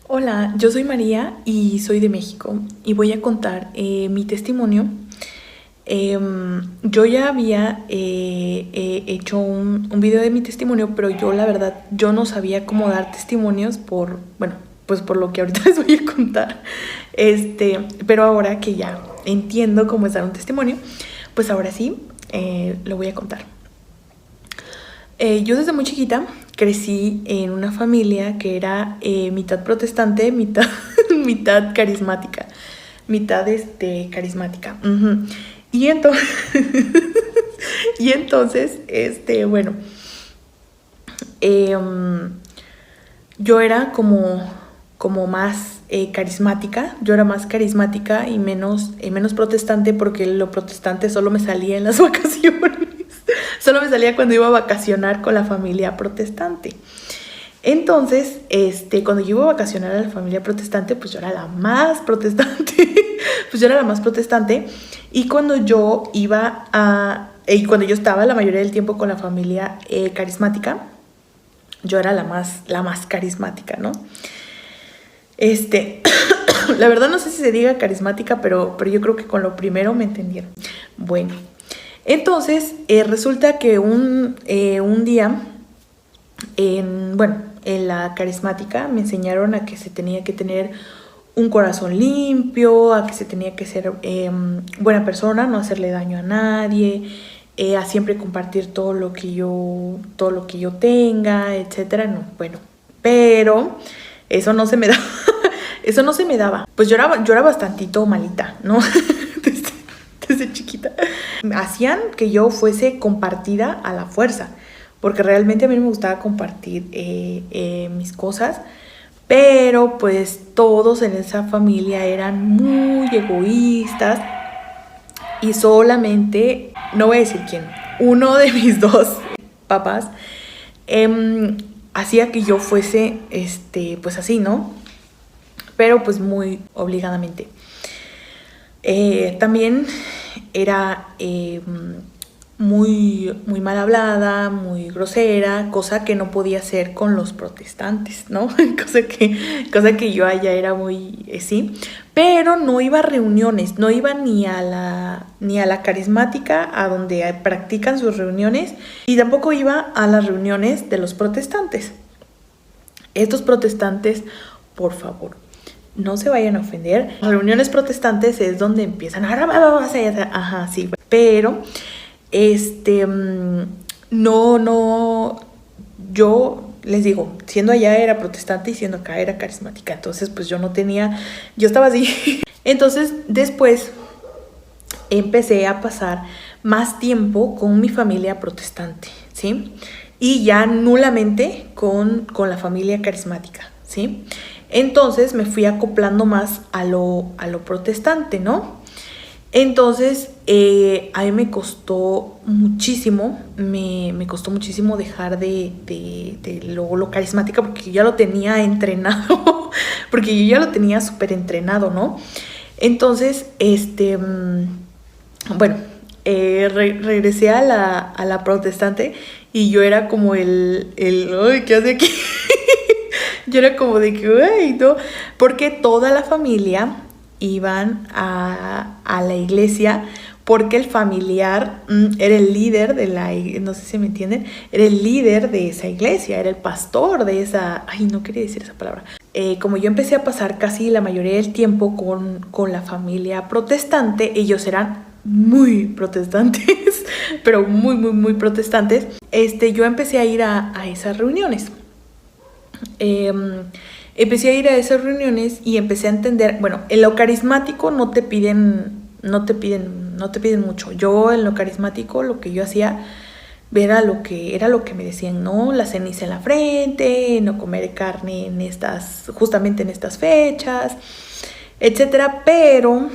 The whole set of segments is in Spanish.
Hola, yo soy María y soy de México y voy a contar mi testimonio. Yo ya había hecho un video de mi testimonio, pero yo la verdad, yo no sabía cómo dar testimonios pues por lo que ahorita les voy a contar. Pero ahora que ya entiendo cómo es dar un testimonio, pues ahora sí, lo voy a contar. Yo desde muy chiquita crecí en una familia que era mitad protestante, mitad carismática. Mitad carismática. Y entonces, y entonces, bueno, yo era como más carismática. Yo era más carismática y menos protestante, porque lo protestante solo me salía en las vacaciones. Solo me salía cuando iba a vacacionar con la familia protestante. Entonces, cuando yo iba a vacacionar a la familia protestante, pues yo era la más protestante. Y cuando yo estaba la mayoría del tiempo con la familia carismática, yo era la más carismática, ¿no? La verdad no sé si se diga carismática, pero yo creo que con lo primero me entendieron. Bueno, entonces resulta que un día, en la carismática me enseñaron a que se tenía que tener un corazón limpio, a que se tenía que ser buena persona, no hacerle daño a nadie, a siempre compartir todo lo que yo tenga, etcétera. No, bueno, pero eso no se me daba. Eso no se me daba. Pues yo era bastantito malita, ¿no? desde chiquita. Hacían que yo fuese compartida a la fuerza, porque realmente a mí no me gustaba compartir mis cosas, pero pues todos en esa familia eran muy egoístas y solamente, no voy a decir quién, uno de mis dos papás hacía que yo fuese, pues así, ¿no? Pero pues muy obligadamente. También era muy mal hablada, muy grosera, cosa que no podía hacer con los protestantes, ¿no? cosa que yo allá era muy sí, pero no iba a reuniones, no iba ni a la carismática, a donde practican sus reuniones, y tampoco iba a las reuniones de los protestantes. Estos protestantes, por favor, no se vayan a ofender. Las reuniones protestantes es donde empiezan ajá, sí, pero no, yo les digo, siendo allá era protestante y siendo acá era carismática. Entonces pues yo estaba así. Entonces después empecé a pasar más tiempo con mi familia protestante, ¿sí? Y ya nulamente con la familia carismática, ¿sí? Entonces me fui acoplando más a lo protestante, ¿no? Entonces a mí me costó muchísimo, me costó muchísimo dejar de lo carismática, porque yo ya lo tenía entrenado, porque yo ya lo tenía súper entrenado, ¿no? Entonces, regresé a la protestante y yo era como ¡ay, qué hace aquí! Yo era como de que, ¡ay, no! Porque toda la familia iban a la iglesia, porque el familiar era el líder no sé si me entienden, era el líder de esa iglesia, era el pastor de esa, ay, no quería decir esa palabra. Como yo empecé a pasar casi la mayoría del tiempo con la familia protestante, ellos eran muy protestantes, pero muy protestantes, yo empecé a ir a esas reuniones. Empecé a ir a esas reuniones y empecé a entender, bueno, en lo carismático no te piden mucho. Yo en lo carismático lo que yo hacía era lo que me decían, ¿no? La ceniza en la frente, no comer carne justamente en estas fechas, etcétera. Pero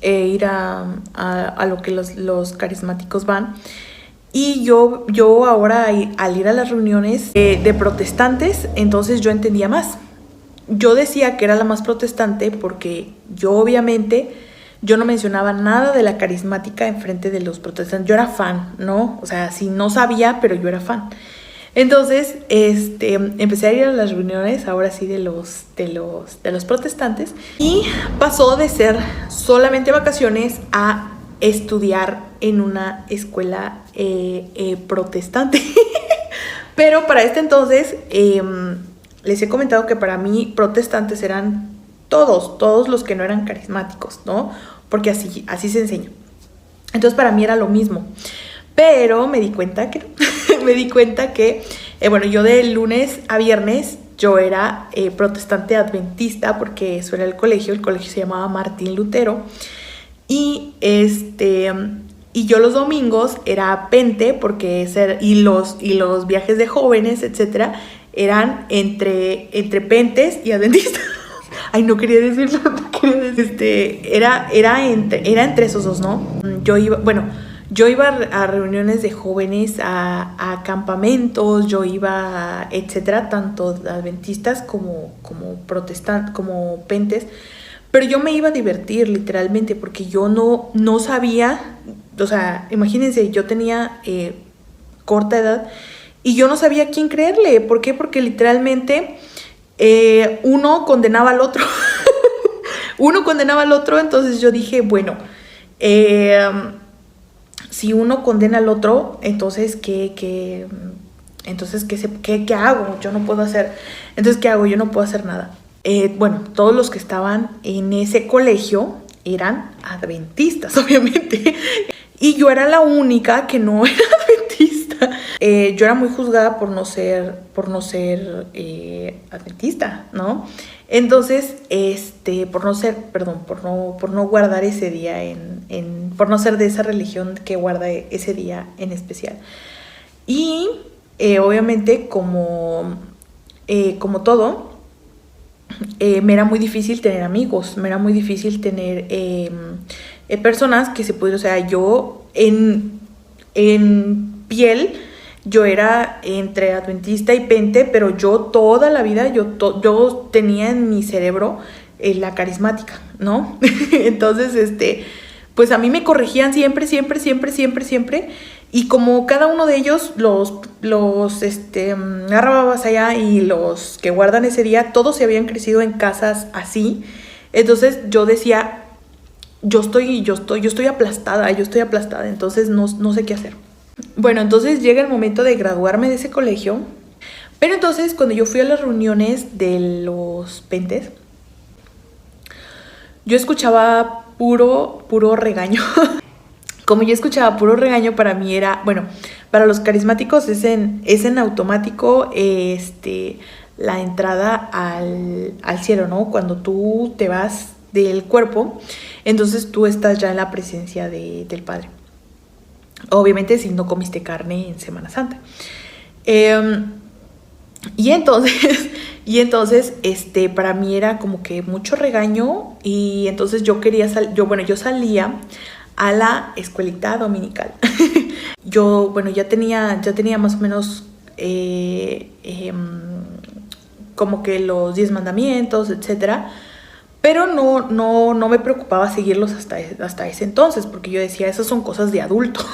ir a lo que los carismáticos van. Y yo ahora, al ir a las reuniones de protestantes, entonces yo entendía más. Yo decía que era la más protestante porque yo no mencionaba nada de la carismática enfrente de los protestantes. Yo era fan, ¿no? O sea, sí, no sabía, pero yo era fan. Entonces, empecé a ir a las reuniones, ahora sí, de los protestantes. Y pasó de ser solamente vacaciones a estudiar en una escuela protestante. Pero para este entonces, les he comentado que para mí protestantes eran todos los que no eran carismáticos, ¿no? Porque así se enseña. Entonces para mí era lo mismo. Pero me di cuenta que bueno, yo de lunes a viernes yo era protestante adventista, porque eso era el colegio se llamaba Martín Lutero. Y y yo los domingos era pente, porque y los viajes de jóvenes, etcétera, eran entre pentes y adventistas. Ay, no quería decirlo, era entre esos dos, ¿no? Yo iba a reuniones de jóvenes, a campamentos, yo iba, etcétera, tanto adventistas como protestantes, como pentes. Pero yo me iba a divertir, literalmente, porque yo no sabía, o sea, imagínense, yo tenía corta edad y yo no sabía a quién creerle. ¿Por qué? Porque literalmente uno condenaba al otro. Entonces yo dije, bueno, si uno condena al otro, entonces, ¿qué hago? Yo no puedo hacer. Entonces, ¿qué hago? Yo no puedo hacer nada. Bueno, todos los que estaban en ese colegio eran adventistas, obviamente. Y yo era la única que no era adventista. Yo era muy juzgada por no ser adventista, ¿no? Entonces, por no guardar ese día por no ser de esa religión que guarda ese día en especial. Y obviamente, como todo, me era muy difícil tener amigos, me era muy difícil tener personas que se pudieran, o sea, yo en piel, yo era entre adventista y pente, pero yo toda la vida, yo tenía en mi cerebro la carismática, ¿no? Entonces, pues a mí me corregían siempre, y como cada uno de ellos los agarrabas allá, y los que guardan ese día, todos se habían crecido en casas así. Entonces yo decía, yo estoy aplastada, entonces no sé qué hacer. Bueno, entonces llega el momento de graduarme de ese colegio, pero entonces cuando yo fui a las reuniones de los pentes, yo escuchaba puro regaño. Como yo escuchaba puro regaño, para mí era, bueno, para los carismáticos es en automático la entrada al cielo, ¿no? Cuando tú te vas del cuerpo, entonces tú estás ya en la presencia del Padre. Obviamente si no comiste carne en Semana Santa. Y entonces, para mí era como que mucho regaño, y entonces yo salía a la escuelita dominical. Yo, ya tenía más o menos como que los 10 mandamientos, etcétera, pero no me preocupaba seguirlos hasta ese entonces, porque yo decía, esas son cosas de adultos.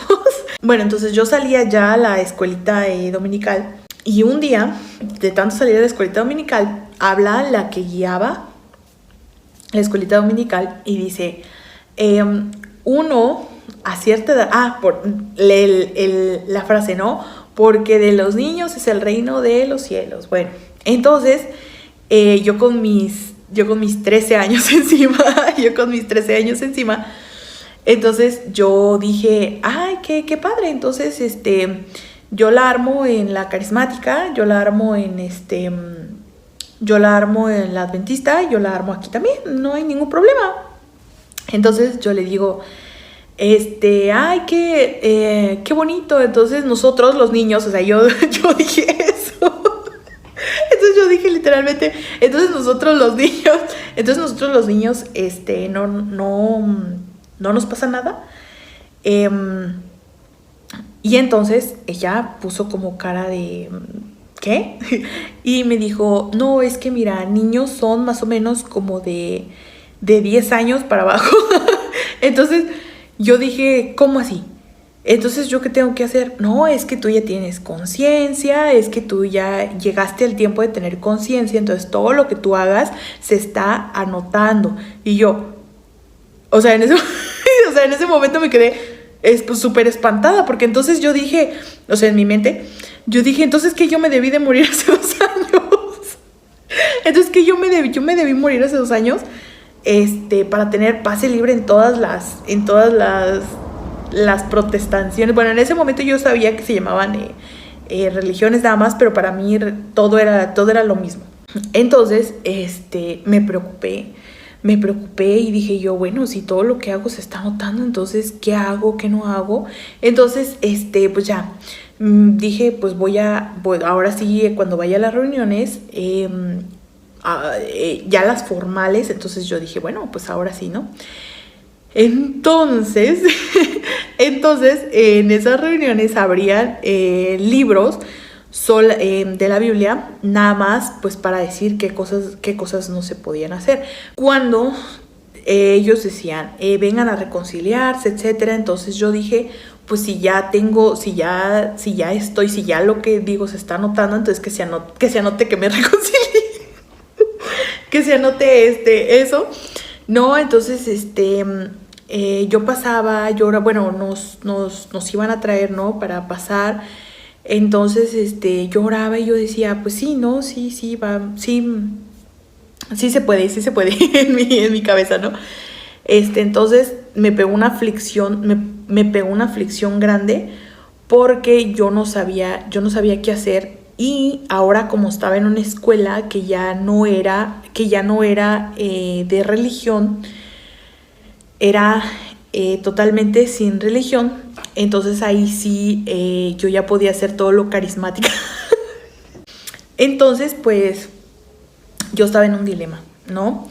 Bueno, entonces yo salía ya a la escuelita dominical, y un día, de tanto salir a la escuelita dominical, habla la que guiaba la escuelita dominical y dice, uno a cierta edad, la frase, ¿no? Porque de los niños es el reino de los cielos. Bueno, entonces yo con mis 13 años encima, entonces yo dije, ay, qué padre. Entonces, yo la armo en la carismática, yo la armo en la adventista, yo la armo aquí también, no hay ningún problema. Entonces yo le digo, ay, qué bonito. Entonces nosotros los niños, o sea, yo dije eso. Entonces yo dije literalmente, entonces nosotros los niños, no nos pasa nada. Y entonces ella puso como cara de, ¿qué? Y me dijo, no, es que mira, niños son más o menos como de 10 años para abajo. Entonces yo dije, ¿cómo así? Entonces, ¿yo qué tengo que hacer? No, es que tú ya tienes conciencia, es que tú ya llegaste al tiempo de tener conciencia, entonces todo lo que tú hagas se está anotando. Y yo, o sea, en ese, o sea, en ese momento me quedé pues, súper espantada, porque entonces yo dije, o sea, en mi mente, yo dije, entonces que yo me debí de morir hace 2 años. Entonces que yo me debí morir hace 2 años, para tener pase libre en todas las protestaciones. Bueno, en ese momento yo sabía que se llamaban religiones nada más, pero para mí todo era lo mismo. Entonces, me preocupé y dije yo, bueno, si todo lo que hago se está notando, entonces, ¿qué hago? ¿Qué no hago? Entonces, pues ya, dije, pues ahora sí, cuando vaya a las reuniones, ya las formales, entonces yo dije, bueno, pues ahora sí, ¿no? Entonces, en esas reuniones habrían libros de la Biblia, nada más pues para decir qué cosas no se podían hacer. Cuando ellos decían, vengan a reconciliarse, etcétera, entonces yo dije, pues si ya lo que digo se está anotando, entonces que se anote que me reconcilie, que se anote eso. No, entonces, yo pasaba, bueno, nos iban a traer, ¿no? Para pasar. Entonces, yo oraba y yo decía, pues sí, ¿no? Sí, va, sí se puede en mi cabeza, ¿no? Entonces me pegó una aflicción, me pegó una aflicción grande porque yo no sabía qué hacer. Y ahora, como estaba en una escuela que ya no era de religión, era totalmente sin religión, entonces ahí sí yo ya podía hacer todo lo carismática. Entonces, pues, yo estaba en un dilema, ¿no?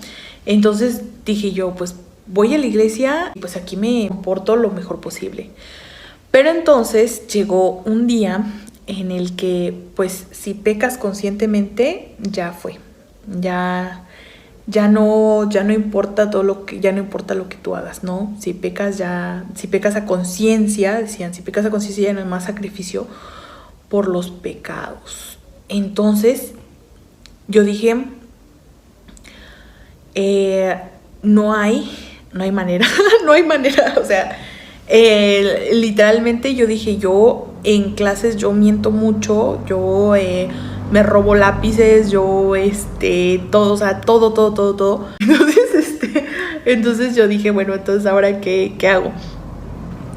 Entonces dije yo, pues, voy a la iglesia y pues aquí me comporto lo mejor posible. Pero entonces llegó un día en el que, pues, si pecas conscientemente, ya fue. Ya no importa ya no importa lo que tú hagas, ¿no? Si pecas a conciencia, decían, si pecas a conciencia ya no hay más sacrificio por los pecados. Entonces, yo dije, no hay manera, no hay manera, o sea, literalmente yo dije, yo en clases yo miento mucho, yo me robo lápices, yo todo, o sea, todo. Entonces yo dije, bueno, entonces ahora qué hago.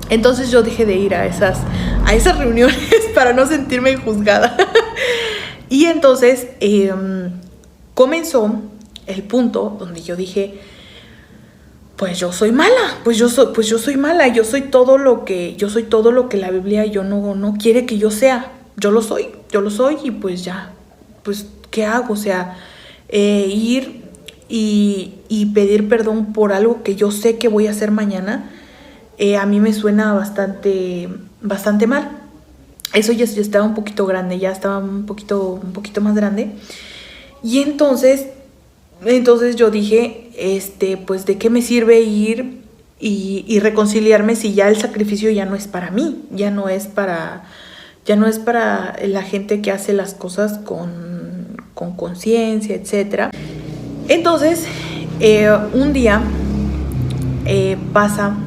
Entonces yo dejé de ir a esas reuniones para no sentirme juzgada. Y entonces comenzó el punto donde yo dije, pues yo soy mala, yo soy todo lo que la Biblia no quiere que yo sea. Yo lo soy y pues ya, pues ¿qué hago? O sea, ir y pedir perdón por algo que yo sé que voy a hacer mañana, a mí me suena bastante mal. Eso ya estaba un poquito grande, ya estaba un poquito más grande. Y entonces yo dije, pues ¿de qué me sirve ir y reconciliarme si ya el sacrificio ya no es para mí, ya no es para la gente que hace las cosas con conciencia, etcétera? Entonces, un día pasa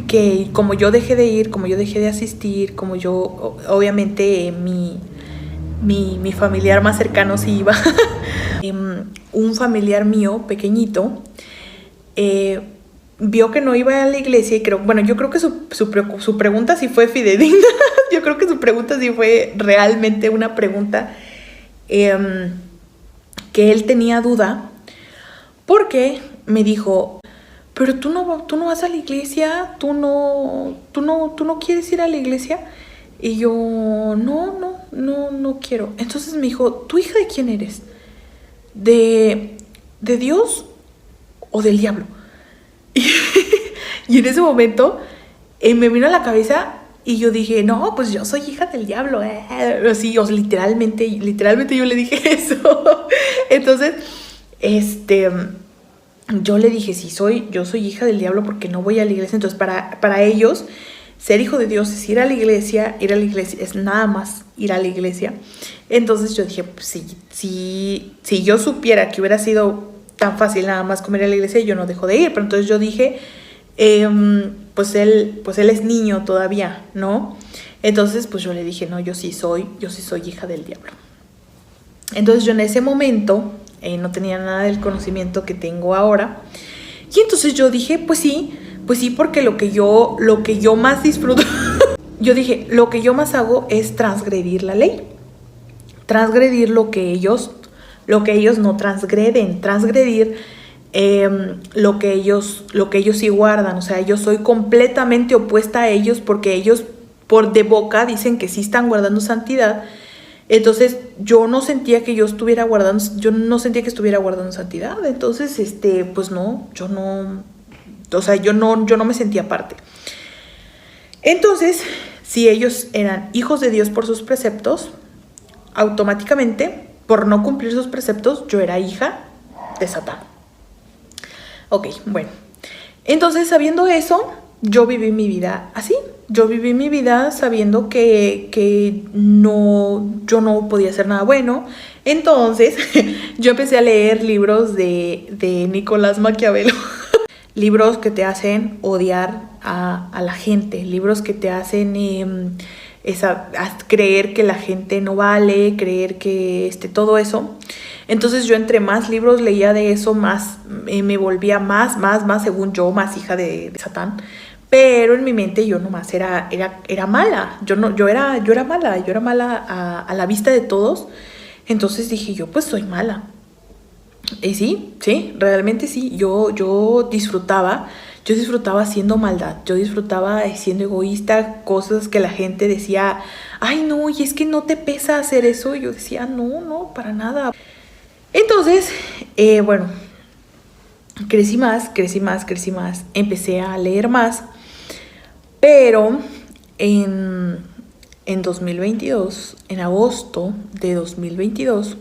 que como yo dejé de ir, como yo dejé de asistir, como yo, obviamente mi familiar más cercano sí iba, un familiar mío pequeñito vio que no iba a la iglesia y yo creo que su pregunta sí fue fidedigna. Yo creo que su pregunta sí fue realmente una pregunta que él tenía duda, porque me dijo, pero tú no vas a la iglesia, tú no quieres ir a la iglesia. Y yo, no quiero. Entonces me dijo, ¿tú hija de quién eres? ¿De Dios o del diablo? Y en ese momento me vino a la cabeza y yo dije, no, pues yo soy hija del diablo. Así, literalmente yo le dije eso. Entonces, yo le dije, sí, yo soy hija del diablo porque no voy a la iglesia. Entonces, para ellos, ser hijo de Dios es ir a la iglesia es nada más ir a la iglesia. Entonces yo dije, pues, si yo supiera que hubiera sido tan fácil nada más comer a la iglesia, yo no dejo de ir. Pero entonces yo dije, pues él es niño todavía, ¿no? Entonces pues yo le dije, no, yo sí soy hija del diablo. Entonces yo en ese momento no tenía nada del conocimiento que tengo ahora. Y entonces yo dije, pues sí, porque lo que yo más disfruto, yo dije, lo que yo más hago es transgredir la ley. Transgredir lo que ellos no transgreden, transgredir lo que ellos sí guardan. O sea, yo soy completamente opuesta a ellos, porque ellos por de boca dicen que sí están guardando santidad. Entonces yo no sentía que estuviera guardando santidad. Entonces, pues no, yo no me sentía parte. Entonces, si ellos eran hijos de Dios por sus preceptos, automáticamente, por no cumplir sus preceptos, yo era hija de Satán. Ok, bueno. Entonces, sabiendo eso, yo viví mi vida así. Yo viví mi vida sabiendo que yo no podía hacer nada bueno. Entonces, yo empecé a leer libros de Nicolás Maquiavelo. Libros que te hacen odiar a la gente. Libros que te hacen a creer que la gente no vale, creer que todo eso. Entonces yo entre más libros leía de eso, más me volvía más, según yo, más hija de Satán. Pero en mi mente yo nomás era mala. Yo era mala a la vista de todos. Entonces dije yo, pues soy mala. Y sí, realmente sí. Yo disfrutaba haciendo maldad. Yo disfrutaba siendo egoísta, cosas que la gente decía, ay no, y es que no te pesa hacer eso. Y yo decía, no, para nada. Entonces, bueno, crecí más. Empecé a leer más. Pero en 2022, en agosto de 2022,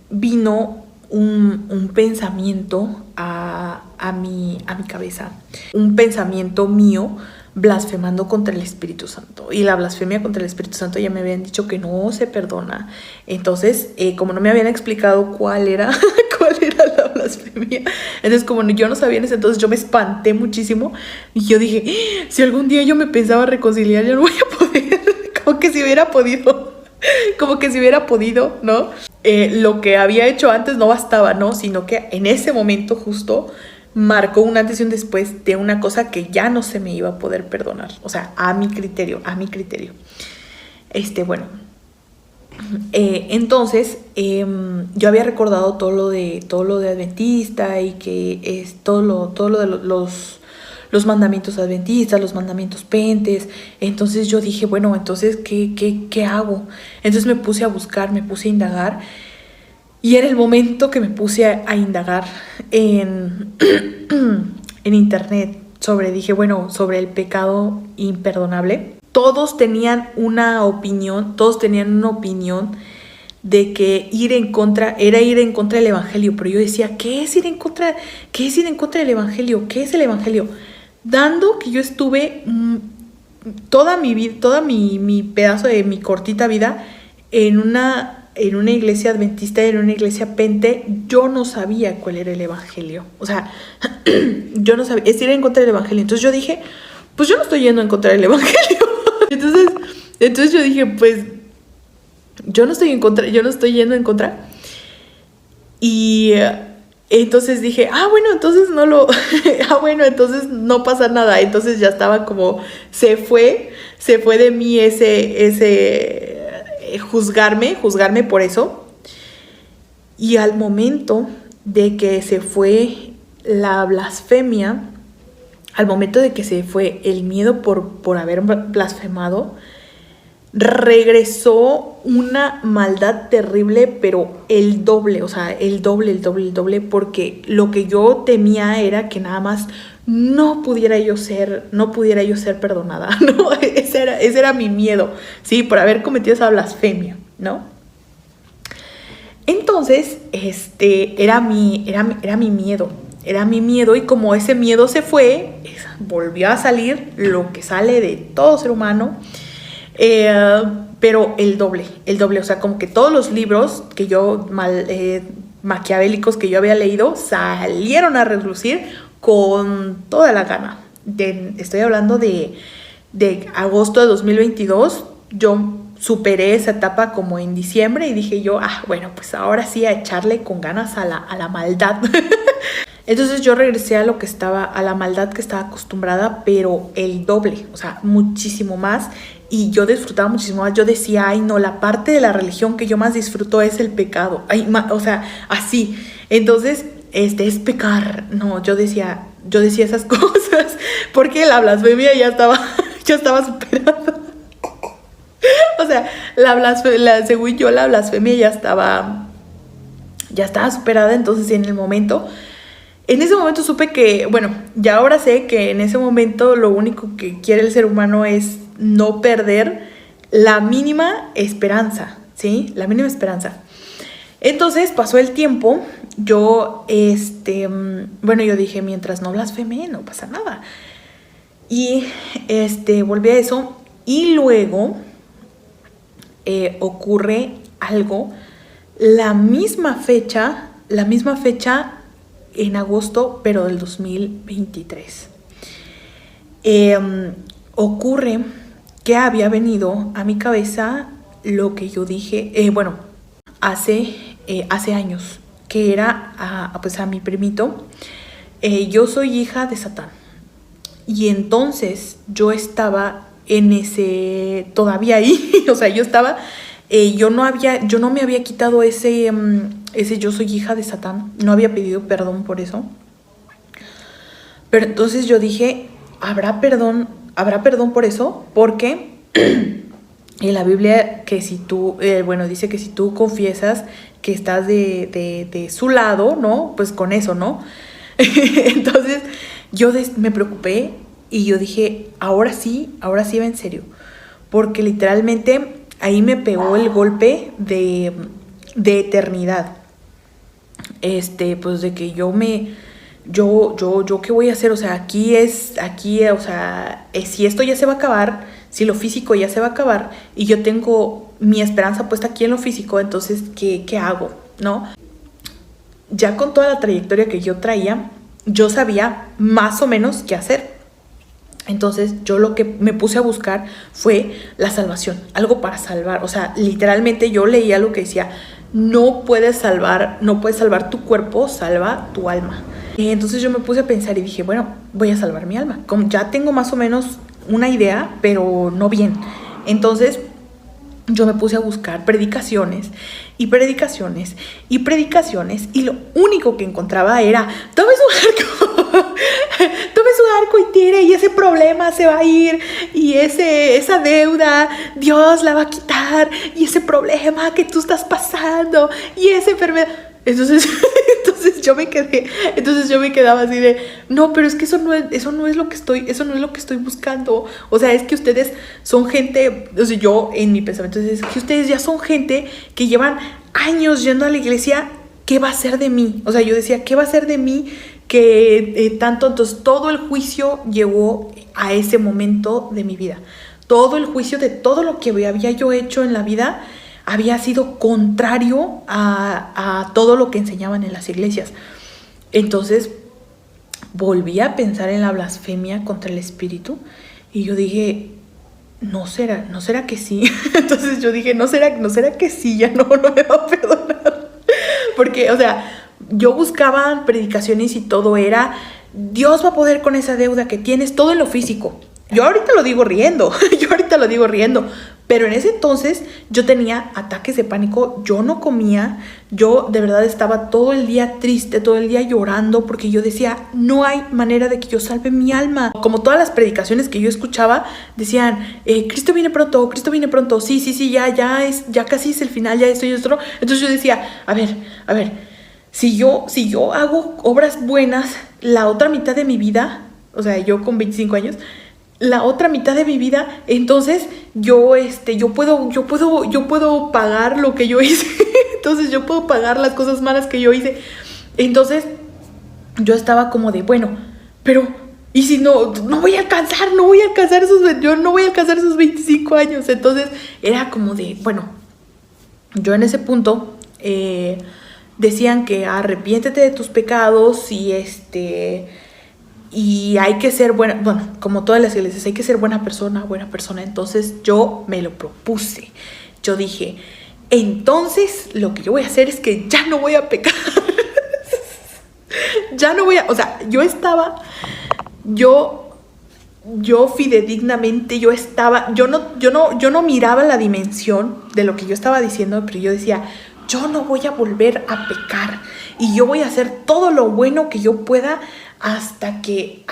vino un pensamiento a mi cabeza. Un pensamiento mío blasfemando contra el Espíritu Santo. Y la blasfemia contra el Espíritu Santo ya me habían dicho que no se perdona. Entonces, como no me habían explicado cuál era la blasfemia, entonces como yo no sabía en ese entonces, yo me espanté muchísimo. Y yo dije, si algún día yo me pensaba reconciliar, yo no voy a poder. Como que si hubiera podido, ¿no? Lo que había hecho antes no bastaba, ¿no? Sino que en ese momento justo marcó un antes y un después de una cosa que ya no se me iba a poder perdonar. O sea, a mi criterio. Bueno. Entonces, yo había recordado todo lo de Adventista y que es todo lo de los mandamientos adventistas, los mandamientos pentes. Entonces yo dije, bueno, entonces, ¿qué hago? Entonces me puse a buscar, me puse a indagar. Y en el momento que me puse a indagar en internet sobre el pecado imperdonable, todos tenían una opinión de que ir en contra del Evangelio. Pero yo decía, ¿qué es ir en contra del Evangelio? ¿Qué es el Evangelio? Dando que yo estuve toda mi vida, mi pedazo de mi cortita vida en una iglesia adventista, en una iglesia pente, yo no sabía cuál era el Evangelio. O sea, yo no sabía, es ir en contra del Evangelio. Entonces yo dije, pues yo no estoy yendo en contra del Evangelio. Entonces yo dije, pues yo no estoy yendo en contra. Y entonces dije, entonces no pasa nada. Entonces ya estaba como, se fue de mí ese juzgarme por eso. Y al momento de que se fue la blasfemia, al momento de que se fue el miedo por haber blasfemado, regresó una maldad terrible, pero el doble, porque lo que yo temía era que nada más no pudiera yo ser perdonada, ¿no? Ese era mi miedo, sí, por haber cometido esa blasfemia, ¿no? Entonces, era mi miedo. era mi miedo, y como ese miedo se fue, volvió a salir lo que sale de todo ser humano, pero el doble, o sea, como que todos los libros que yo maquiavélicos que yo había leído salieron a relucir con toda la gana. Estoy hablando de agosto de 2022, yo superé esa etapa como en diciembre y dije yo, bueno, pues ahora sí a echarle con ganas a la maldad. Entonces yo regresé a a la maldad que estaba acostumbrada, pero el doble, o sea, muchísimo más. Y yo disfrutaba muchísimo más. Yo decía, ay, no, la parte de la religión que yo más disfruto es el pecado. Ay, o sea, así. Entonces, es pecar. No, yo decía esas cosas porque la blasfemia ya estaba superada. O sea, según yo, la blasfemia ya estaba superada. Entonces, en ese momento supe que, bueno, ya ahora sé que en ese momento lo único que quiere el ser humano es no perder la mínima esperanza, ¿sí? La mínima esperanza. Entonces pasó el tiempo, yo dije, mientras no blasfeme, no pasa nada. Y volví a eso, y luego ocurre algo, la misma fecha en agosto, pero del 2023. Ocurre que había venido a mi cabeza lo que yo dije, hace años, que era a mi primito. Yo soy hija de Satán. Y entonces yo estaba todavía ahí, o sea, yo estaba, yo no me había quitado ese yo soy hija de Satán, no había pedido perdón por eso. Pero entonces yo dije, ¿habrá perdón por eso? Porque en la Biblia que si tú, dice que si tú confiesas que estás de su lado, ¿no? Pues con eso, ¿no? Entonces yo me preocupé y yo dije, ahora sí va en serio. Porque literalmente ahí me pegó el golpe de eternidad. Pues de que yo ¿qué voy a hacer? O sea, o sea, si esto ya se va a acabar, si lo físico ya se va a acabar y yo tengo mi esperanza puesta aquí en lo físico, entonces, ¿qué hago? ¿No? Ya con toda la trayectoria que yo traía, yo sabía más o menos qué hacer. Entonces, yo lo que me puse a buscar fue la salvación, algo para salvar. O sea, literalmente yo leía lo que decía, no puedes salvar tu cuerpo, salva tu alma. Entonces yo me puse a pensar y dije, bueno, voy a salvar mi alma. Como ya tengo más o menos una idea, pero no bien. Entonces yo me puse a buscar predicaciones y lo único que encontraba era, tome su arco y tire, y ese problema se va a ir, y esa deuda Dios la va a quitar, y ese problema que tú estás pasando, y esa enfermedad. Entonces yo me quedaba así de, no, pero es que eso no es lo que estoy buscando. O sea, es que ustedes son gente, o sea, yo en mi pensamiento es que ustedes ya son gente que llevan años yendo a la iglesia. ¿Qué va a ser de mí? O sea, yo decía, ¿qué va a ser de mí? Que tanto, entonces todo el juicio llegó a ese momento de mi vida. Todo el juicio de todo lo que había yo hecho en la vida había sido contrario a todo lo que enseñaban en las iglesias. Entonces volví a pensar en la blasfemia contra el Espíritu y yo dije, ¿no será que sí? Entonces yo dije, ¿no será que sí? Ya no me va a perdonar. Porque, o sea, yo buscaba predicaciones y todo era, Dios va a poder con esa deuda que tienes, todo en lo físico. Yo ahorita lo digo riendo, pero en ese entonces yo tenía ataques de pánico, yo no comía, yo de verdad estaba todo el día triste, todo el día llorando, porque yo decía, no hay manera de que yo salve mi alma. Como todas las predicaciones que yo escuchaba, decían, Cristo viene pronto, sí, ya casi es el final, ya esto y esto. Entonces yo decía, a ver, si yo hago obras buenas, la otra mitad de mi vida, o sea, yo con 25 años, la otra mitad de mi vida, entonces yo puedo pagar lo que yo hice. Entonces yo puedo pagar las cosas malas que yo hice. Entonces yo estaba como de, bueno, pero ¿y si no voy a alcanzar, yo no voy a alcanzar esos 25 años? Entonces era como de, bueno, yo en ese punto decían que arrepiéntete de tus pecados y hay que ser buena, bueno, como todas las iglesias, hay que ser buena persona. Entonces yo me lo propuse. Yo dije, entonces lo que yo voy a hacer es que ya no voy a pecar. Ya no voy a, o sea, yo fidedignamente, yo no miraba la dimensión de lo que yo estaba diciendo, pero yo decía, yo no voy a volver a pecar y yo voy a hacer todo lo bueno que yo pueda hasta que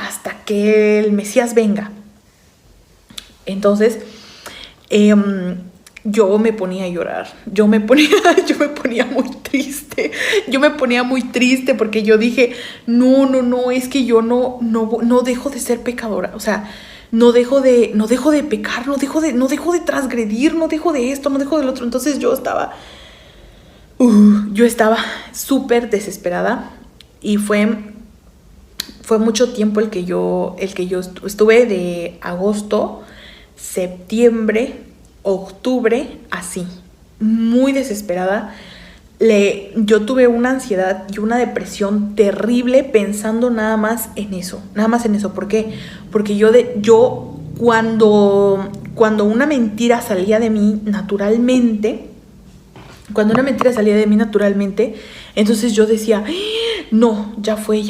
el Mesías venga. Entonces, yo me ponía a llorar, yo me ponía muy triste porque yo dije, no, es que yo no dejo de ser pecadora, o sea, no dejo de pecar, no dejo de transgredir, no dejo de esto, no dejo del otro. Entonces yo estaba súper desesperada y fue mucho tiempo el que yo estuve de agosto, septiembre, octubre, así, muy desesperada. Yo tuve una ansiedad y una depresión terrible pensando nada más en eso. ¿Por qué? Porque yo cuando una mentira salía de mí naturalmente, entonces yo decía, no, ya fue.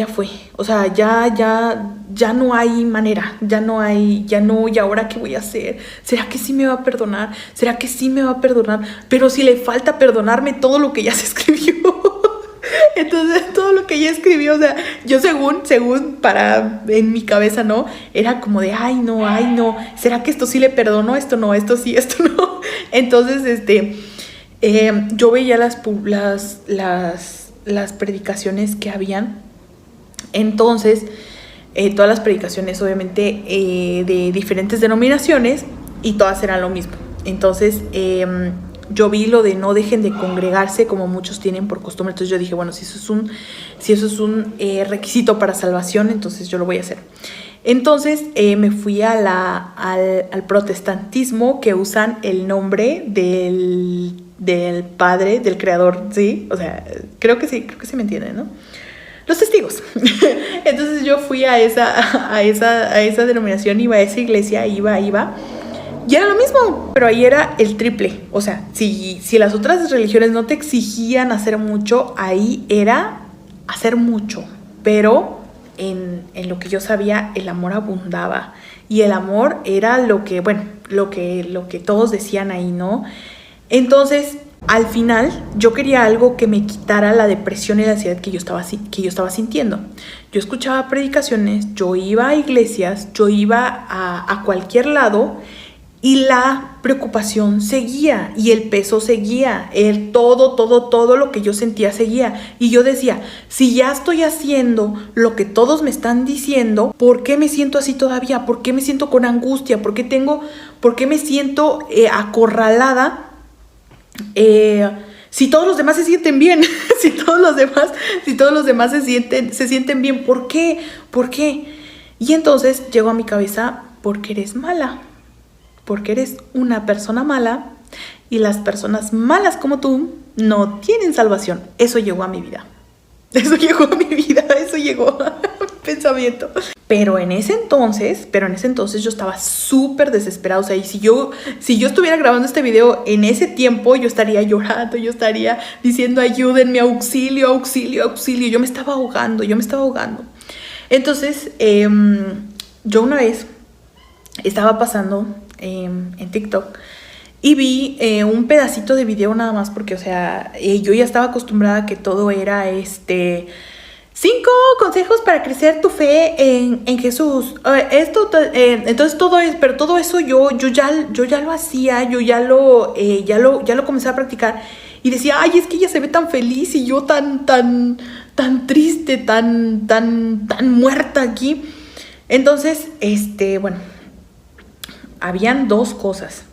O sea, ya no hay manera, ¿y ahora qué voy a hacer? ¿Será que sí me va a perdonar? Pero si le falta perdonarme todo lo que ya se escribió. Entonces, todo lo que ella escribió, o sea, yo según en mi cabeza, ¿no? Era como de, ay, no, ¿será que esto sí le perdono? Esto no, esto sí, esto no. Entonces, yo veía las predicaciones que habían. Entonces, todas las predicaciones obviamente de diferentes denominaciones y todas eran lo mismo. Entonces, yo vi lo de no dejen de congregarse como muchos tienen por costumbre. Entonces yo dije, bueno, si eso es un requisito para salvación, entonces yo lo voy a hacer. Entonces me fui al protestantismo, que usan el nombre del padre, del creador, ¿sí? O sea, creo que sí me entienden, ¿no? Los testigos. Entonces yo fui a esa denominación, iba a esa iglesia, iba. Y era lo mismo, pero ahí era el triple. O sea, si las otras religiones no te exigían hacer mucho, ahí era hacer mucho. Pero en lo que yo sabía, el amor abundaba. Y el amor era lo que todos decían ahí, ¿no? Entonces, al final, yo quería algo que me quitara la depresión y la ansiedad que yo estaba sintiendo. Yo escuchaba predicaciones, yo iba a iglesias, yo iba a cualquier lado. Y la preocupación seguía y el peso seguía, todo lo que yo sentía seguía. Y yo decía, si ya estoy haciendo lo que todos me están diciendo, ¿por qué me siento así todavía? ¿Por qué me siento con angustia? ¿Por qué me siento acorralada? Si todos los demás se sienten bien, si todos los demás se sienten bien, ¿por qué? Y entonces llegó a mi cabeza, porque eres mala. Porque eres una persona mala y las personas malas como tú no tienen salvación. Eso llegó a mi vida. Eso llegó a mi pensamiento. Pero en ese entonces yo estaba súper desesperada. O sea, y si yo estuviera grabando este video en ese tiempo, yo estaría llorando, yo estaría diciendo ayúdenme, auxilio. Yo me estaba ahogando. Entonces, yo una vez estaba pasando en TikTok y vi un pedacito de video nada más porque, o sea, yo ya estaba acostumbrada a que todo era 5 consejos para crecer tu fe en Jesús. Entonces todo eso yo ya lo hacía, yo ya lo comencé a practicar y decía, ay, es que ella se ve tan feliz y yo tan triste, tan muerta aquí. Entonces, bueno, habían 2 cosas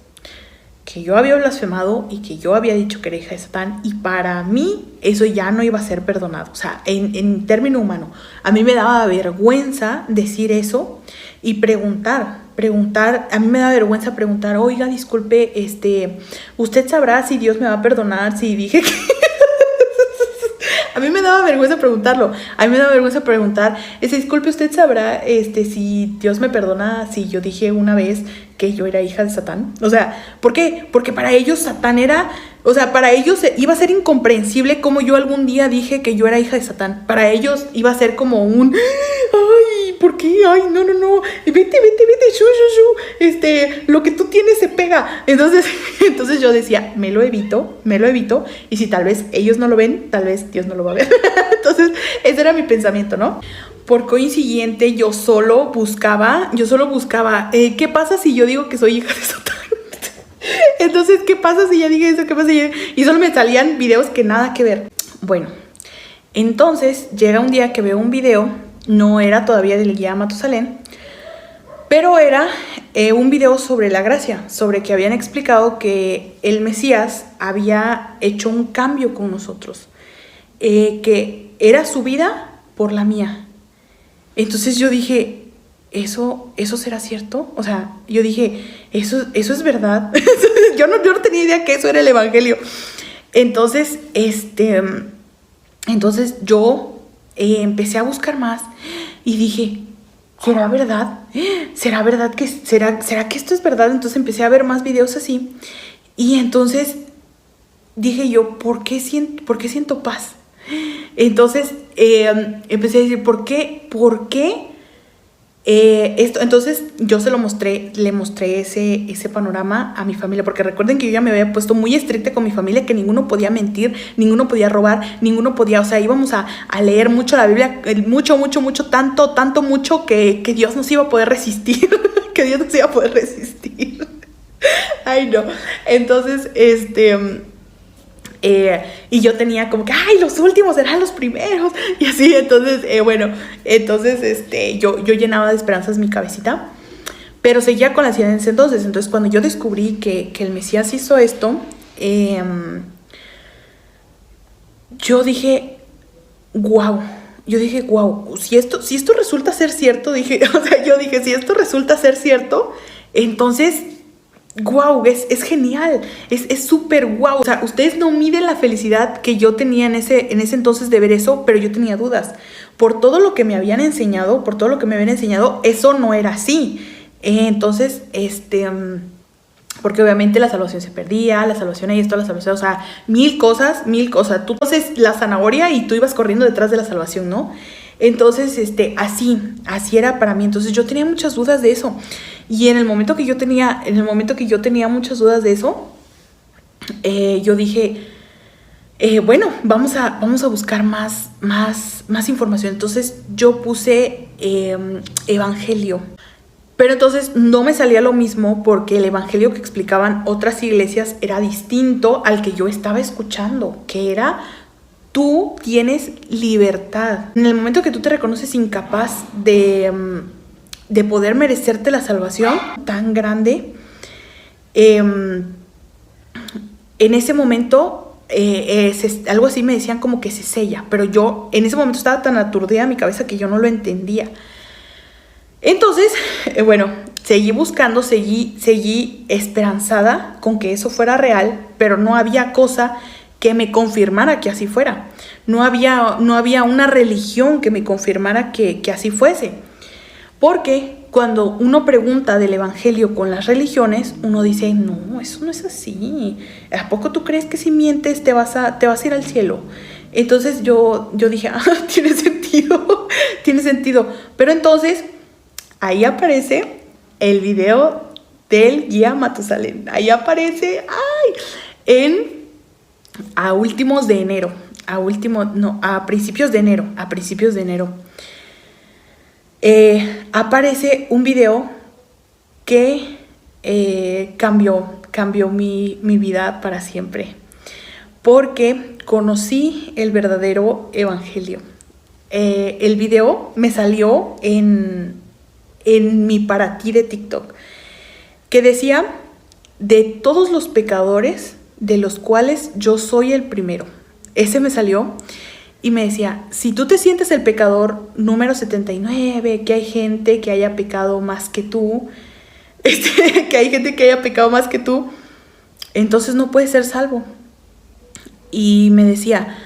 que yo había blasfemado y que yo había dicho que era hija de Satán, y para mí eso ya no iba a ser perdonado. O sea, en término humano, a mí me daba vergüenza decir eso y preguntar, a mí me da vergüenza preguntar, oiga, disculpe, ¿usted sabrá si Dios me va a perdonar si dije que...? A mí me daba vergüenza preguntarlo. A mí me daba vergüenza preguntar, disculpe, ¿usted sabrá si Dios me perdona si yo dije una vez que yo era hija de Satán? O sea, ¿por qué? Porque para ellos Satán era... O sea, para ellos iba a ser incomprensible como yo algún día dije que yo era hija de Satán. Para ellos iba a ser como un... Ay, ¿por qué? Ay, no. Vete, lo que tú tienes se pega. Entonces yo decía, me lo evito. Y si tal vez ellos no lo ven, tal vez Dios no lo va a ver. Entonces, ese era mi pensamiento, ¿no? Por consiguiente, yo solo buscaba, ¿qué pasa si yo digo que soy hija de Satán? Entonces, ¿qué pasa si ya dije eso? ¿Qué pasa si y solo me salían videos que nada que ver? Bueno, entonces llega un día que veo un video, no era todavía del guía Matusalén, pero era un video sobre la gracia, sobre que habían explicado que el Mesías había hecho un cambio con nosotros, que era su vida por la mía. Entonces yo dije, ¿eso será cierto? O sea, yo dije, ¿eso es verdad? yo no tenía idea que eso era el evangelio. Entonces, yo empecé a buscar más y dije, ¿será verdad? ¿Será verdad que será que esto es verdad? Entonces empecé a ver más videos así y entonces dije yo, ¿por qué siento paz? Entonces empecé a decir, ¿por qué esto? Entonces yo le mostré ese panorama a mi familia, porque recuerden que yo ya me había puesto muy estricta con mi familia, que ninguno podía mentir, ninguno podía robar, ninguno podía, o sea, íbamos a leer mucho la Biblia, mucho, tanto mucho que Dios nos iba a poder resistir, que Dios nos iba a poder resistir. Ay, no. Entonces, y yo tenía como que, ay, los últimos serán los primeros, y así, entonces, yo llenaba de esperanzas mi cabecita, pero seguía con las ideas entonces. Entonces, cuando yo descubrí que el Mesías hizo esto, yo dije, wow, si esto resulta ser cierto, si esto resulta ser cierto, entonces... ¡Guau! Es genial, es súper guau. O sea, ustedes no miden la felicidad que yo tenía en ese entonces de ver eso, pero yo tenía dudas. Por todo lo que me habían enseñado, eso no era así. Entonces, porque obviamente la salvación se perdía, la salvación ahí, esto, la salvación, o sea, mil cosas. Tú haces la zanahoria y tú ibas corriendo detrás de la salvación, ¿no? Entonces, así era para mí. Entonces yo tenía muchas dudas de eso. Y en el momento que yo tenía muchas dudas de eso, yo dije, bueno, vamos a buscar más información. Entonces yo puse evangelio. Pero entonces no me salía lo mismo, porque el evangelio que explicaban otras iglesias era distinto al que yo estaba escuchando, que era: tú tienes libertad. En el momento que tú te reconoces incapaz de poder merecerte la salvación tan grande, en ese momento, algo así me decían como que se sella, pero yo en ese momento estaba tan aturdida en mi cabeza que yo no lo entendía. Entonces, bueno, seguí buscando, seguí esperanzada con que eso fuera real, pero no había cosa que me confirmara que así fuera. No había una religión que me confirmara que así fuese. Porque cuando uno pregunta del evangelio con las religiones, uno dice, no, eso no es así. ¿A poco tú crees que si mientes te vas a ir al cielo? Entonces yo dije, tiene sentido. Pero entonces, ahí aparece el video del guía Matusalén. Ahí aparece, a principios de enero. Aparece un video que cambió mi vida para siempre, porque conocí el verdadero evangelio. El video me salió en mi para ti de TikTok, que decía de todos los pecadores, de los cuales yo soy el primero. Ese me salió y me decía, si tú te sientes el pecador número 79, que hay gente que haya pecado más que tú, que hay gente que haya pecado más que tú, entonces no puedes ser salvo. Y me decía,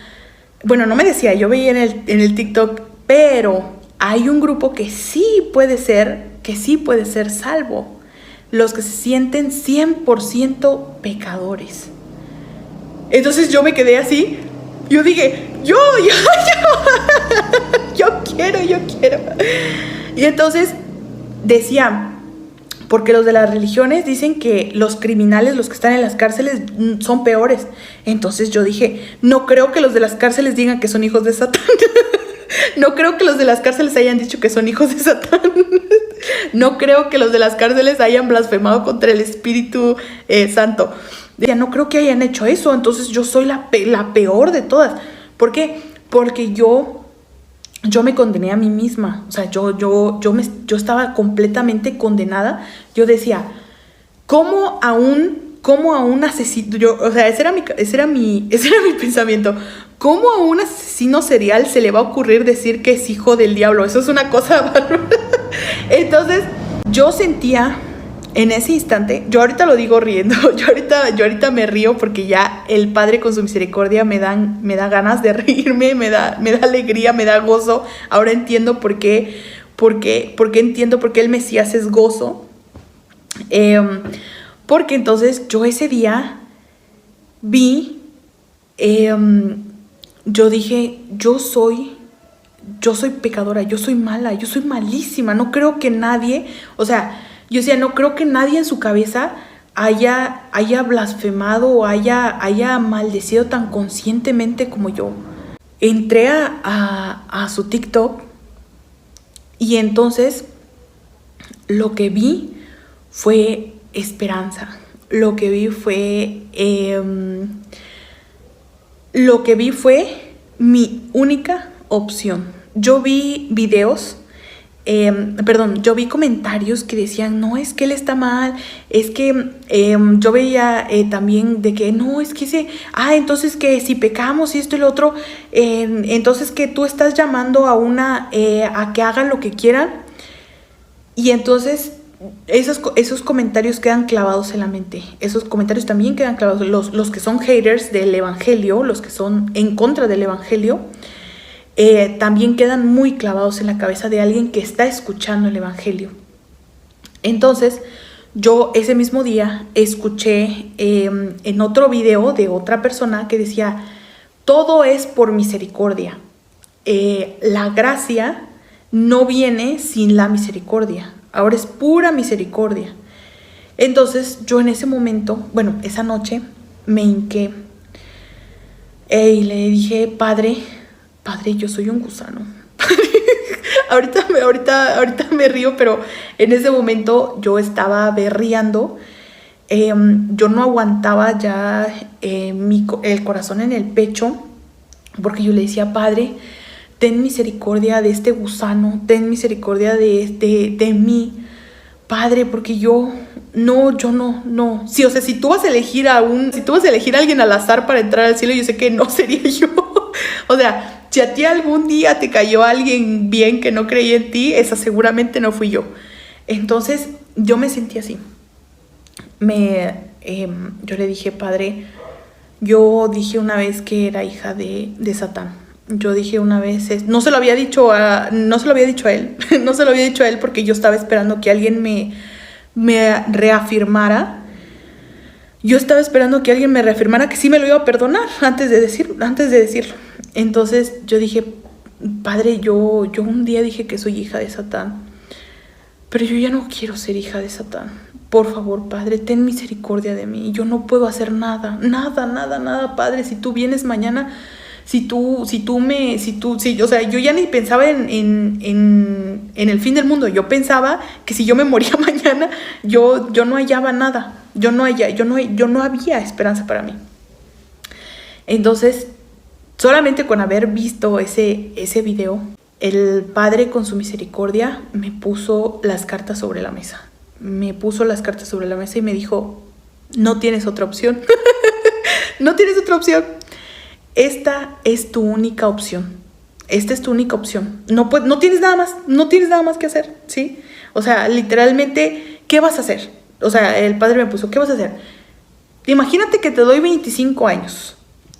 bueno, no me decía, yo veía en el TikTok, pero hay un grupo que sí puede ser salvo. Los que se sienten 100% pecadores. Entonces yo me quedé así. Yo dije, yo quiero. Y entonces decía, porque los de las religiones dicen que los criminales, los que están en las cárceles, son peores. Entonces yo dije, no creo que los de las cárceles digan que son hijos de Satán. No creo que los de las cárceles hayan dicho que son hijos de Satán. No creo que los de las cárceles hayan blasfemado contra el Espíritu Santo. Decía, no creo que hayan hecho eso. Entonces yo soy la peor de todas. ¿Por qué? Porque yo me condené a mí misma. O sea, yo estaba completamente condenada. Yo decía, ¿cómo a un asesino? O sea, ese era mi pensamiento. ¿Cómo a un asesino serial se le va a ocurrir decir que es hijo del diablo? Eso es una cosa bárbara. Entonces, yo sentía en ese instante, yo ahorita lo digo riendo, yo ahorita me río porque ya el Padre con su misericordia me da ganas de reírme, me da alegría, me da gozo. Ahora entiendo por qué entiendo por qué el Mesías es gozo. Porque entonces yo ese día vi, yo dije, yo soy pecadora, yo soy mala, yo soy malísima. No creo que nadie, o sea, yo decía, no creo que nadie en su cabeza haya blasfemado o haya maldecido tan conscientemente como yo. Entré a su TikTok y entonces lo que vi fue esperanza. Lo que vi fue mi única opción. Yo vi videos, yo vi comentarios que decían, no, es que él está mal, es que yo veía también de que, no, es que entonces que si pecamos y esto y lo otro, entonces que tú estás llamando a que hagan lo que quieran. Y entonces esos comentarios quedan clavados en la mente. Esos comentarios también quedan clavados. Los que son haters del evangelio, los que son en contra del evangelio, también quedan muy clavados en la cabeza de alguien que está escuchando el evangelio. Entonces, yo ese mismo día escuché en otro video de otra persona que decía, todo es por misericordia. La gracia no viene sin la misericordia. Ahora es pura misericordia. Entonces yo en ese momento, esa noche me hinqué y le dije, Padre, yo soy un gusano. ahorita me río, pero en ese momento yo estaba berreando. Yo no aguantaba ya el corazón en el pecho, porque yo le decía, Padre, ten misericordia de este gusano, ten misericordia de mí, Padre, porque yo no. Sí, o sea, si tú vas a elegir a alguien al azar para entrar al cielo, yo sé que no sería yo. O sea, si a ti algún día te cayó alguien bien que no creía en ti, esa seguramente no fui yo. Entonces, yo me sentí así. Yo le dije, Padre, yo dije una vez que era hija de Satán. Yo dije una vez, no se lo había dicho a él, porque yo estaba esperando que alguien me reafirmara. Yo estaba esperando que alguien me reafirmara que sí me lo iba a perdonar antes de decirlo. Entonces yo dije, Padre, yo un día dije que soy hija de Satán, pero yo ya no quiero ser hija de Satán. Por favor, Padre, ten misericordia de mí. Yo no puedo hacer nada, Padre. Si tú vienes mañana, o sea, yo ya ni pensaba en el fin del mundo. Yo pensaba que si yo me moría mañana, yo no hallaba nada. Yo no había esperanza para mí. Entonces, solamente con haber visto ese video, el Padre con su misericordia me puso las cartas sobre la mesa. Y me dijo, No tienes otra opción. No tienes otra opción. Esta es tu única opción. Esta es tu única opción. No tienes nada más. No tienes nada más que hacer, ¿sí? O sea, literalmente, ¿qué vas a hacer? O sea, el padre me puso, ¿qué vas a hacer? Imagínate que te doy 25 años.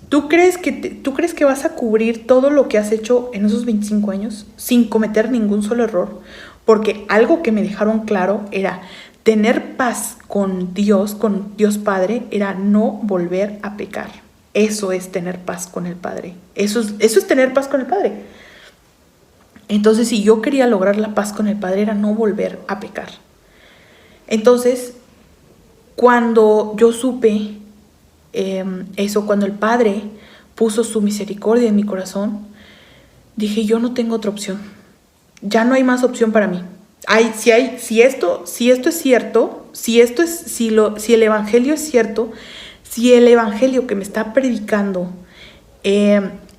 ¿Tú crees que vas a cubrir todo lo que has hecho en esos 25 años sin cometer ningún solo error? Porque algo que me dejaron claro era tener paz con Dios Padre, era no volver a pecar. Eso es tener paz con el Padre. Eso es tener paz con el Padre. Entonces, si yo quería lograr la paz con el Padre, era no volver a pecar. Entonces, cuando yo supe eso, cuando el Padre puso su misericordia en mi corazón, dije, yo no tengo otra opción. Ya no hay más opción para mí. Si esto es cierto, si el evangelio es cierto, si el evangelio que me está predicando,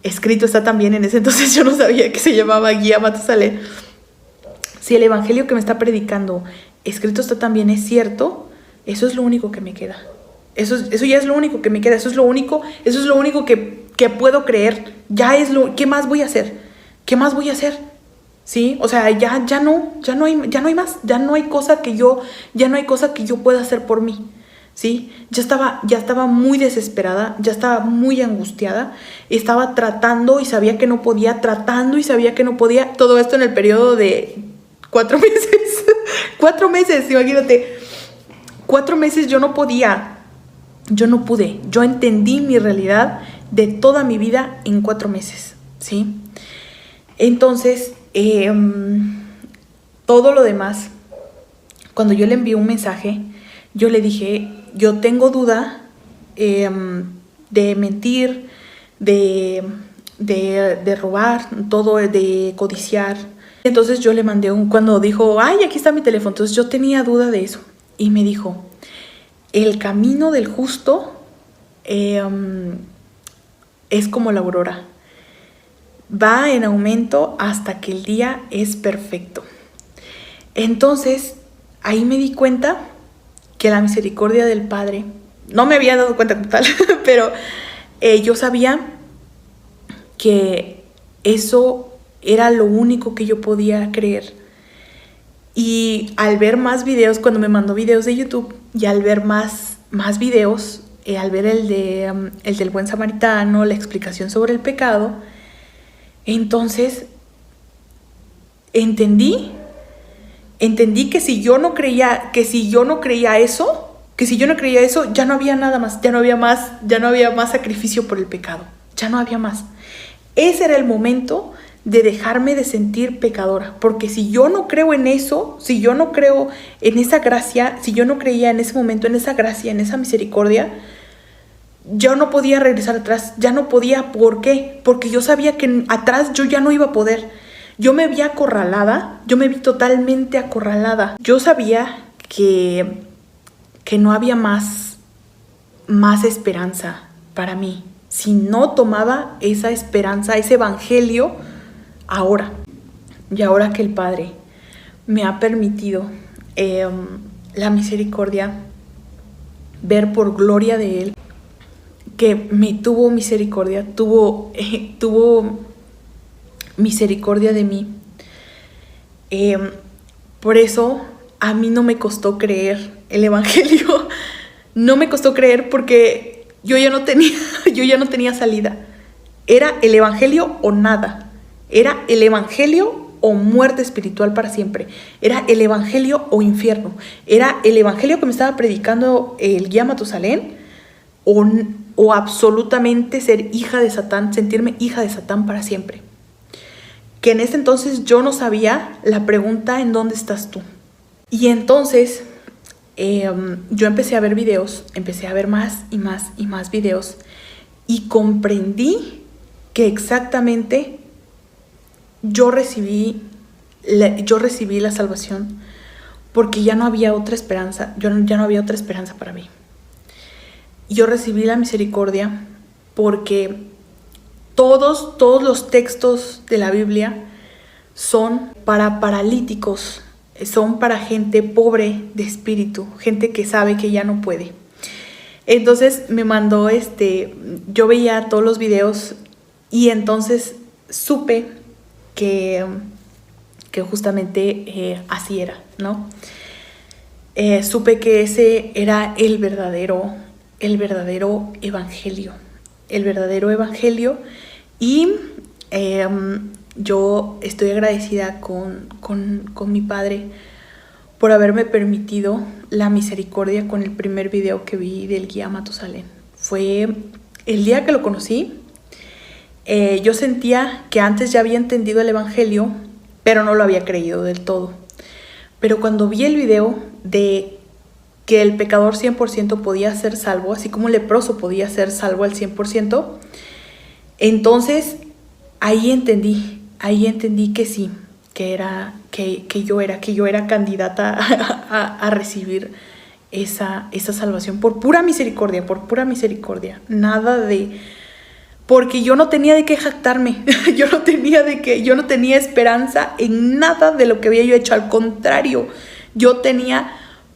escrito está también, en ese entonces yo no sabía que se llamaba Guía Matusalén, si el evangelio que me está predicando, escrito está también, es cierto, eso es lo único que me queda. Eso ya es lo único que me queda, eso es lo único que puedo creer. ¿Qué más voy a hacer? ¿Qué más voy a hacer? ¿Sí? O sea, ya no hay más, ya no hay cosa que yo pueda hacer por mí, ¿sí? Ya estaba muy desesperada, ya estaba muy angustiada, estaba tratando y sabía que no podía, todo esto en el periodo de 4 meses, 4 meses, imagínate, 4 meses yo no podía, yo no pude, yo entendí mi realidad de toda mi vida en 4 meses, ¿sí? Entonces, todo lo demás, cuando yo le envié un mensaje, yo le dije, yo tengo duda de mentir, de robar, todo, de codiciar. Entonces yo le mandé cuando dijo, ay, aquí está mi teléfono, entonces yo tenía duda de eso. Y me dijo, el camino del justo es como la aurora. Va en aumento hasta que el día es perfecto. Entonces, ahí me di cuenta que la misericordia del Padre, no me había dado cuenta como tal, pero yo sabía que eso era lo único que yo podía creer. Y al ver más videos, cuando me mandó videos de YouTube, y al ver más videos, al ver el del buen samaritano, la explicación sobre el pecado, entonces entendí que si yo no creía eso, ya no había nada más, ya no había más sacrificio por el pecado, ya no había más. Ese era el momento de dejarme de sentir pecadora, porque si yo no creo en eso, si yo no creo en esa gracia, si yo no creía en ese momento en esa gracia, en esa misericordia, yo no podía regresar atrás, ya no podía. ¿Por qué? Porque yo sabía que atrás yo ya no iba a poder. Yo me vi acorralada, yo me vi totalmente acorralada. Yo sabía que no había más esperanza para mí si no tomaba esa esperanza, ese evangelio ahora. Y ahora que el Padre me ha permitido la misericordia, ver por gloria de Él, que me tuvo misericordia, tuvo misericordia de mí. Por eso a mí no me costó creer el evangelio. No me costó creer porque yo ya no tenía salida. Era el evangelio o nada. Era el evangelio o muerte espiritual para siempre. Era el evangelio o infierno. Era el evangelio que me estaba predicando el guía Matusalén o absolutamente ser hija de Satán, sentirme hija de Satán para siempre. Que en ese entonces yo no sabía la pregunta, ¿en dónde estás tú? Y entonces yo empecé a ver videos, empecé a ver más y más videos, y comprendí que exactamente yo recibí la salvación porque ya no había otra esperanza, ya no había otra esperanza para mí. Yo recibí la misericordia porque todos los textos de la Biblia son para paralíticos, son para gente pobre de espíritu, gente que sabe que ya no puede. Entonces me mandó, yo veía todos los videos y entonces supe que justamente así era, ¿no? Supe que ese era el verdadero evangelio. El verdadero evangelio. Y yo estoy agradecida con mi padre por haberme permitido la misericordia con el primer video que vi del guía Matusalén. Fue el día que lo conocí. Yo sentía que antes ya había entendido el evangelio, pero no lo había creído del todo. Pero cuando vi el video de que el pecador 100% podía ser salvo, así como el leproso podía ser salvo al 100%, entonces ahí entendí que sí, que yo era candidata a recibir esa salvación por pura misericordia, nada de... Porque yo no tenía de qué jactarme, yo no tenía esperanza en nada de lo que había yo hecho, al contrario, yo tenía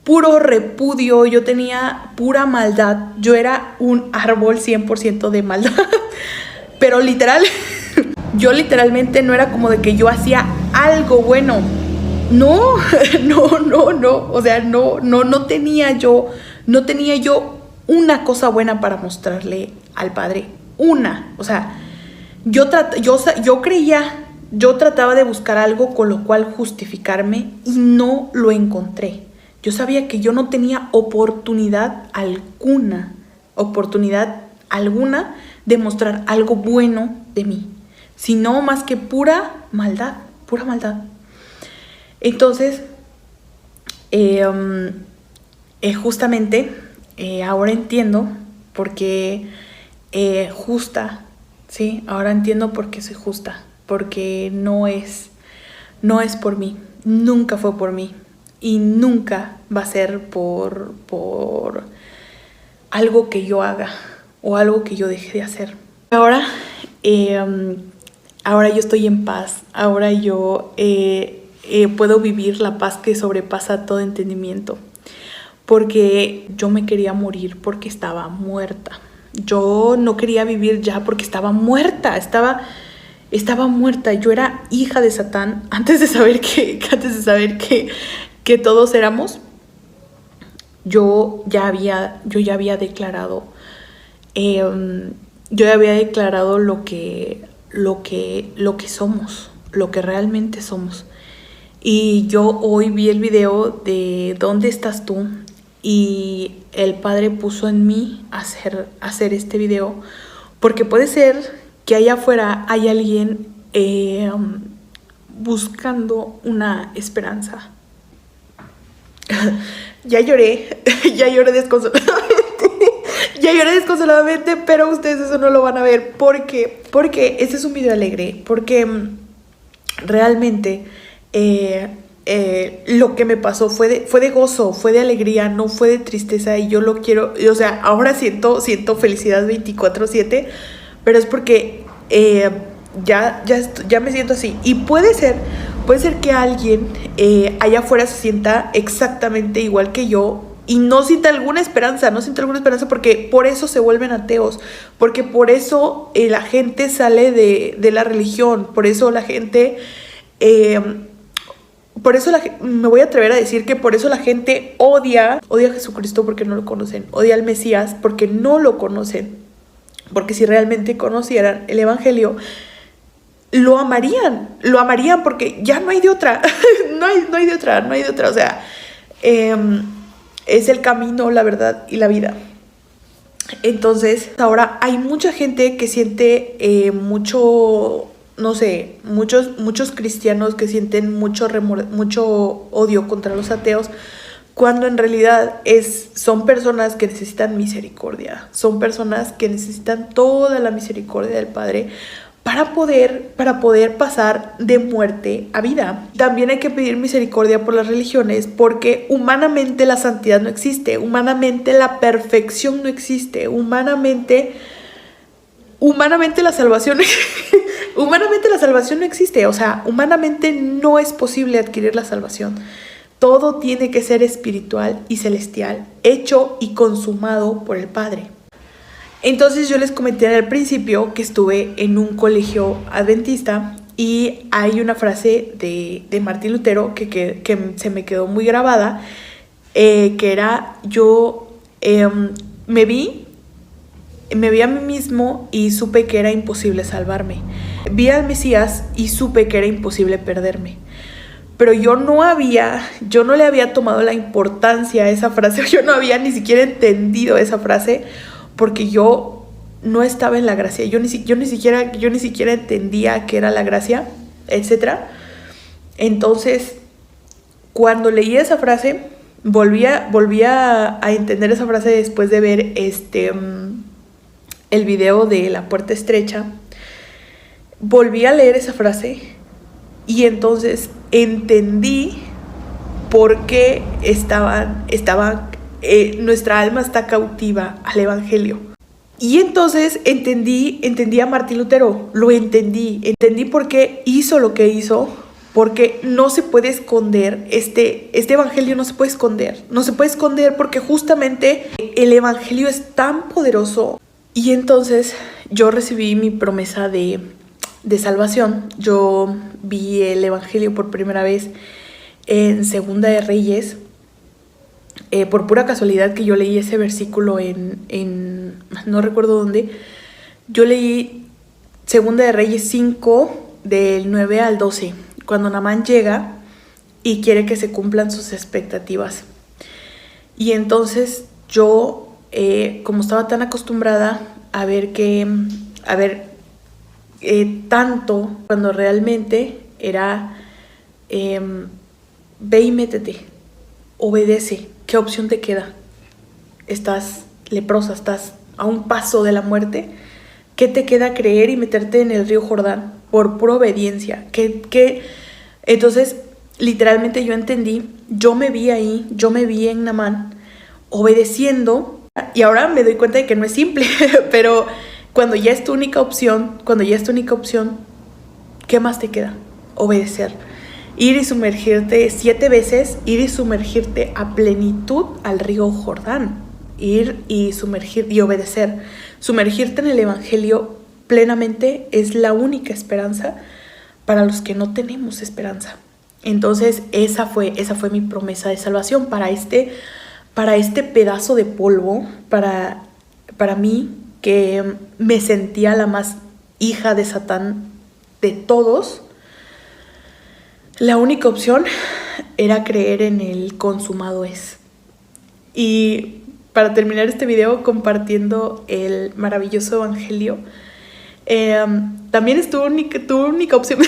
puro repudio, yo tenía pura maldad, yo era un árbol 100% de maldad, pero yo literalmente no era como de que yo hacía algo bueno, no, o sea, no tenía yo una cosa buena para mostrarle al Padre. O sea, yo trataba de buscar algo con lo cual justificarme y no lo encontré. Yo sabía que yo no tenía oportunidad alguna de mostrar algo bueno de mí, sino más que pura maldad. Entonces, justamente ahora entiendo por qué justa, ¿sí? Ahora entiendo por qué soy justa, porque no es por mí, nunca fue por mí y nunca va a ser por algo que yo haga o algo que yo deje de hacer. Ahora yo estoy en paz, ahora yo puedo vivir la paz que sobrepasa todo entendimiento, porque yo me quería morir porque estaba muerta. Yo no quería vivir ya porque estaba muerta, estaba muerta. Yo era hija de Satán antes de saber que todos éramos. Yo ya había declarado lo que somos, lo que realmente somos. Y yo hoy vi el video de ¿Dónde estás tú? Y el Padre puso en mí hacer este video, porque puede ser que allá afuera hay alguien buscando una esperanza. Ya lloré desconsoladamente, pero ustedes eso no lo van a ver porque este es un video alegre, porque realmente lo que me pasó fue de gozo, fue de alegría, no fue de tristeza, y yo lo quiero, o sea, ahora siento felicidad 24/7, pero es porque ya me siento así. Y puede ser que alguien allá afuera se sienta exactamente igual que yo y no sienta alguna esperanza, porque por eso se vuelven ateos, porque por eso la gente sale de la religión, por eso la gente... me voy a atrever a decir que por eso la gente odia a Jesucristo, porque no lo conocen, odia al Mesías porque no lo conocen, porque si realmente conocieran el evangelio, lo amarían porque ya no hay de otra, no hay de otra, o sea, es el camino, la verdad y la vida. Entonces, ahora hay mucha gente que siente muchos cristianos que sienten mucho odio contra los ateos, cuando en realidad son personas que necesitan misericordia, son personas que necesitan toda la misericordia del Padre para poder pasar de muerte a vida. También hay que pedir misericordia por las religiones, porque humanamente la santidad no existe, humanamente la perfección no existe, humanamente la salvación no existe, o sea, humanamente no es posible adquirir la salvación. Todo tiene que ser espiritual y celestial, hecho y consumado por el Padre. Entonces yo les comenté al principio que estuve en un colegio adventista y hay una frase de Martín Lutero que se me quedó muy grabada, que era: yo me vi a mí mismo y supe que era imposible salvarme. Vi al Mesías y supe que era imposible perderme. Pero yo no le había tomado la importancia a esa frase, yo no había ni siquiera entendido esa frase, porque yo no estaba en la gracia, yo ni siquiera entendía qué era la gracia, etc. Entonces, cuando leí esa frase, volví a entender esa frase después de ver el video de La Puerta Estrecha. Volví a leer esa frase y entonces entendí por qué nuestra alma está cautiva al Evangelio. Y entonces entendí a Martín Lutero, entendí por qué hizo lo que hizo, porque no se puede esconder, este Evangelio no se puede esconder porque justamente el Evangelio es tan poderoso. Y entonces yo recibí mi promesa de salvación. Yo vi el Evangelio por primera vez en Segunda de Reyes, por pura casualidad que yo leí ese versículo en no recuerdo dónde. Yo leí Segunda de Reyes 5 del 9 al 12, cuando Naamán llega y quiere que se cumplan sus expectativas. Y entonces yo, como estaba tan acostumbrada a ver tanto, cuando realmente era ve y métete, obedece, ¿qué opción te queda? Estás leprosa, estás a un paso de la muerte. ¿Qué te queda? Creer y meterte en el río Jordán por pura obediencia. Entonces, literalmente yo entendí, yo me vi ahí, yo me vi en Naamán obedeciendo, y ahora me doy cuenta de que no es simple, pero cuando ya es tu única opción, ¿qué más te queda? Obedecer. Ir y sumergirte 7 veces, ir y sumergirte a plenitud al río Jordán. Ir y sumergir y obedecer. Sumergirte en el Evangelio plenamente es la única esperanza para los que no tenemos esperanza. Entonces esa fue mi promesa de salvación para este pedazo de polvo, para mí, que me sentía la más hija de Satán de todos. La única opción era creer en el consumado es. Y para terminar este video compartiendo el maravilloso Evangelio, también tu única opción.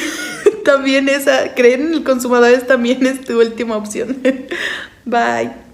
También esa, creer en el consumado es también es tu última opción. Bye.